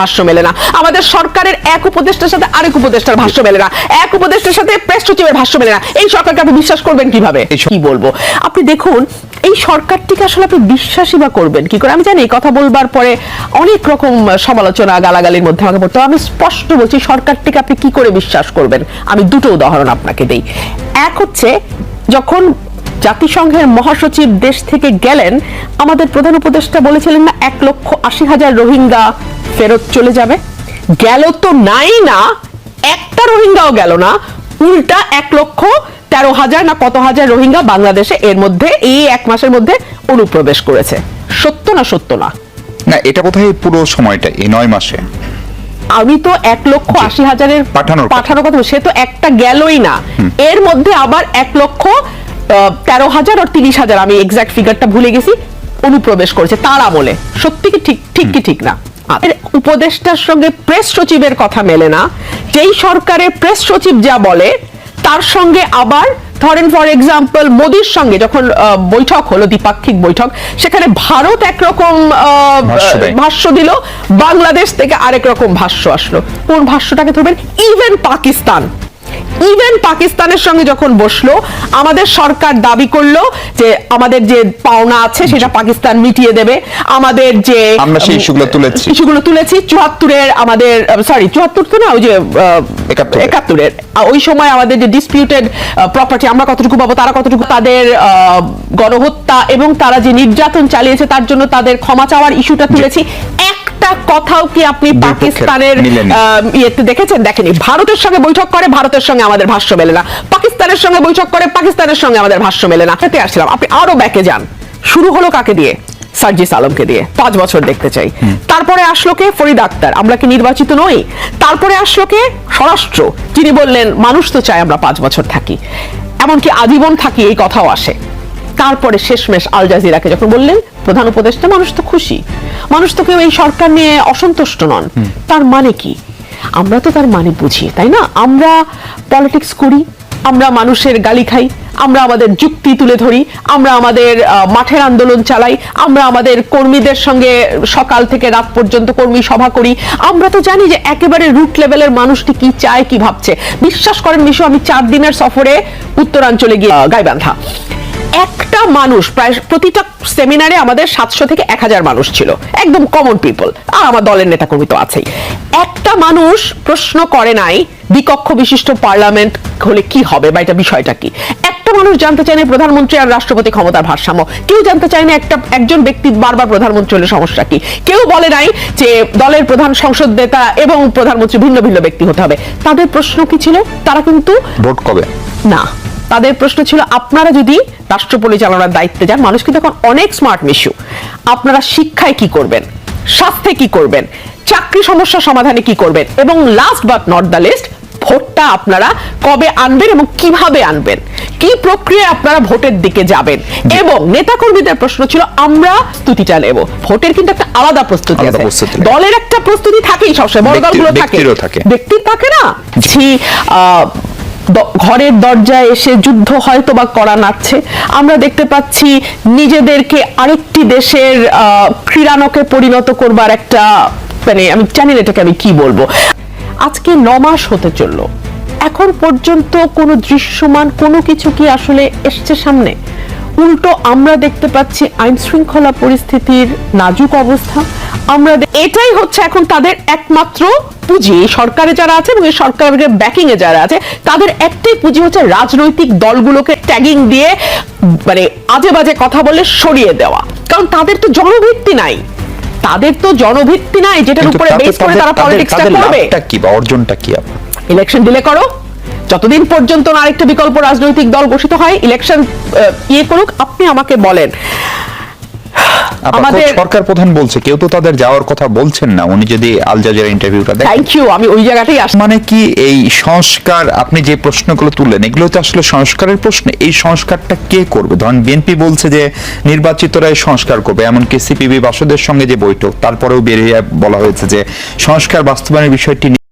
ভাষ্য মেলে না, আমাদের সরকারের এক উপদেষ্টার সাথে আরেক উপদেষ্টার ভাষ্য মেলে না, এক উপদেষ্টার সাথে প্রেস সচিবের ভাষ্য মেলে না। এই সরকারকে আপনি বিশ্বাস করবেন কিভাবে? কি বলবো, আপনি দেখুন এই সরকারটিকে আসলে আপনি বিশ্বাসই বা করবেন কি করে? আমি জানি এই কথা বলবার পরে অনেক রকম সমালোচনা গালাগালির মধ্যে আমাকে পড়তে, আমি স্পষ্ট বলছি সরকারটিকে আপনি কি করে বিশ্বাস করবেন। আমি দুটো উদাহরণ আপনাকে দেই। এক হচ্ছে যখন জাতিসংঘের মহাসচিব দেশ থেকে গেলেন, আমাদের প্রধান উপদেষ্টা বলেছিলেন না 1,80,000 রোহিঙ্গা ফেরত চলে যাবে। গেল তো নাই না, একটা রোহিঙ্গাও গেল না, উল্টা 1,13,000 না কত হাজার রোহিঙ্গা বাংলাদেশে এর মধ্যে এই এক মাসের মধ্যে অনুপ্রবেশ করেছে। সত্য না সত্য না? না, এটা কোথায় পুরো সময়টা এই 9 মাসে? আমি তো 1,80,000 পাঠানোর কথা, সে তো একটা গেলই না, এর মধ্যে আবার 1,13,000 আর 30,000, আমি এক্সাক্ট ফিগারটা ভুলে গেছি, অনুপ্রবেশ করেছে তার আমলে। সত্যি কি ঠিক কি ঠিক না? উপদেষ্টার সঙ্গে প্রেস সচিবের কথা মেলে না। যেই সরকারের প্রেস সচিব যা বলে তার সঙ্গে আবার ধরেন ফর এক্সাম্পল মোদির সঙ্গে যখন বৈঠক হলো, দ্বিপাক্ষিক বৈঠক, সেখানে ভারত একরকম ভাষ্য দিল, বাংলাদেশ থেকে আরেক রকম ভাষ্য আসলো। কোন ভাষ্যটাকে ধরবেন? ইভেন পাকিস্তানের সঙ্গে যখন বসলো, আমাদের সরকার দাবি করলো যে আমাদের যে পাওনা আছে সেটা পাকিস্তান মিটিয়ে দেবে, আমাদের যে আমরা সেই ইস্যুগুলো তুলেছি 74-এর আমাদের, সরি 74 তো না, ওই যে 71-এর ওই সময় আমাদের যে ডিসপিউটেড প্রপার্টি, আমরা কতটুকু পাবো, তারা কতটুকু, তাদের গণহত্যা এবং তারা যে নির্যাতন চালিয়েছে তার জন্য তাদের ক্ষমা চাওয়ার ইস্যুটা তুলেছি। একটা কথাও কি আপনি পাকিস্তানের ইয়েতে দেখেছেন? দেখেনি। ভারতের সঙ্গে বৈঠক করে, ভারতের সঙ্গে আমাদের ভাষ্য মেলে না, পাকিস্তানের সঙ্গে বৈঠক করে, পাকিস্তানের সঙ্গে আমাদের ভাষ্য মেলে না। খেতে আসছিলাম, আপনি আরো ব্যাকে যান, শুরু হলো কাকে দিয়ে? সার্জিস আলমকে দিয়ে, 5 বছর দেখতে চাই। তারপরে আসলো কে? ফরিদ আক্তার, আমরা কি নির্বাচিত নই? তারপরে আসলো কে? স্বরাষ্ট্র, যিনি বললেন মানুষ তো চায় আমরা 5 বছর থাকি, এমনকি আজীবন থাকি, এই কথাও আসে। তারপরে শেষমেশ আল জাজিরাকে যখন বললেন প্রধান উপদেষ্টা, মানুষ তো খুশি, মানুষ তো কেউ এই সরকার নিয়ে অসন্তুষ্ট নন। তার মানে কি? আমরা তো তার মানে বুঝি, তাই না? আমরা পলিটিক্স করি, আমরা মানুষের গালি খাই, আমরা আমাদের যুক্তি তুলে ধরি, আমরা আমাদের মাঠের আন্দোলন চালাই, আমরা আমাদের কর্মীদের সঙ্গে সকাল থেকে রাত পর্যন্ত কর্মী সভা করি। আমরা তো জানি যে একেবারে রুট লেভেলের মানুষটি কি চায়, কি ভাবছে। বিশ্বাস করেন মিশু, আমি 4 দিনের সফরে উত্তরাঞ্চলে গিয়ে গাইবান্ধা, একটা মানুষ, প্রায় প্রতিটা সেমিনারে আমাদের 700 থেকে 1000 মানুষ ছিল, একদম কমন পিপল, আর আমার দলের নেতাকর্মী তো আছেই। একটা মানুষ প্রশ্ন করে নাই দ্বিকক্ষ বিশিষ্ট পার্লামেন্ট হলে কি হবে বা এটা বিষয়টা কি। একটা মানুষ জানতে চায় না প্রধানমন্ত্রী আর রাষ্ট্রপতি ক্ষমতার ভারসাম্য, কেউ জানতে চায় না একজন ব্যক্তি বারবার প্রধানমন্ত্রী হলে সমস্যা কি। কেউ বলে নাই যে দলের প্রধান, সংসদ নেতা এবং প্রধানমন্ত্রী ভিন্ন ভিন্ন ব্যক্তি হতে হবে। তাদের প্রশ্ন কি ছিল? তারা কিন্তু ভোট কবে না, তাদের প্রশ্ন ছিল আপনারা যদি রাষ্ট্র পরিচালনার দায়িত্বে যান, মানুষ কিন্তু এখন অনেক স্মার্ট মিশু, আপনারা শিক্ষায় কি করবেন, স্বাস্থ্যে কি করবেন, চাকরি সমস্যা সমাধানে কি করবেন, এবং last but not the least, ভোটটা আপনারা কবে আনবেন এবং কিভাবে আনবেন, কি প্রক্রিয়ায় আপনারা ভোটের দিকে যাবেন। এবং নেতাকর্মীদের প্রশ্ন ছিল আমরা প্রস্তুতিটা নেব। ভোটের কিন্তু একটা আলাদা প্রস্তুতি আছে, দলের একটা প্রস্তুতি থাকেই, সবসময় বড় দলগুলো থাকে, ব্যক্তির থাকে না। ঘরের দরজায় এসে যুদ্ধ হয়তো বা করা নাচ্ছে, আমরা দেখতে পাচ্ছি নিজেদেরকে আরেকটি দেশের ক্রীড়ানকে পরিণত করবার একটা, মানে আমি জানি না এটাকে আমি কি বলবো। আজকে 9 মাস হতে চললো, এখন পর্যন্ত কোনো দৃশ্যমান কোনো কিছু কি আসলে এসছে সামনে? উল্টো আমরা দেখতে পাচ্ছি আইন শৃঙ্খলা পরিস্থিতির নাজুক অবস্থা। আমরা এটাই হচ্ছে এখন তাদের একমাত্র পুঁজি, সরকারে যারা আছে এবং এই সরকারের ব্যাকিং এ যারা আছে, তাদের একটাই পুঁজি হচ্ছে রাজনৈতিক দলগুলোকে ট্যাগিং দিয়ে, মানে আজে বাজে কথা বলে সরিয়ে দেওয়া। কারণ তাদের তো জনভিত্তি নাই, যেটার উপরে বেস করে তারা পলিটিক্সটা করবে। অর্জনটা কি? ইলেকশন ডিলে করো, যতদিন পর্যন্ত না আরেকটা বিকল্প রাজনৈতিক দল ঘোষিত হয়, ইলেকশন করুক। আপনি আমাকে বলেন, আমাদের সরকার প্রধান বলছে কেউ তো তাদের যাওয়ার কথা বলছেন না। উনি যদি আল জাজিরা ইন্টারভিউটা দেখেন, থ্যাংক ইউ, আমি ওই জায়গাটাই আসি। মানে কি এই সংস্কার, আপনি যে প্রশ্নগুলো তুললেন এগুলো তো আসলে সংস্কারের প্রশ্ন। এই সংস্কারটা কে করবে? ধরেন বিএনপি বলছে যে নির্বাচিতরাই সংস্কার করবে, এমনকি সিপিবি বাসদের সঙ্গে যে বৈঠক, তারপরেও বেরিয়ে বলা হয়েছে যে সংস্কার বাস্তবায়নের বিষয়টি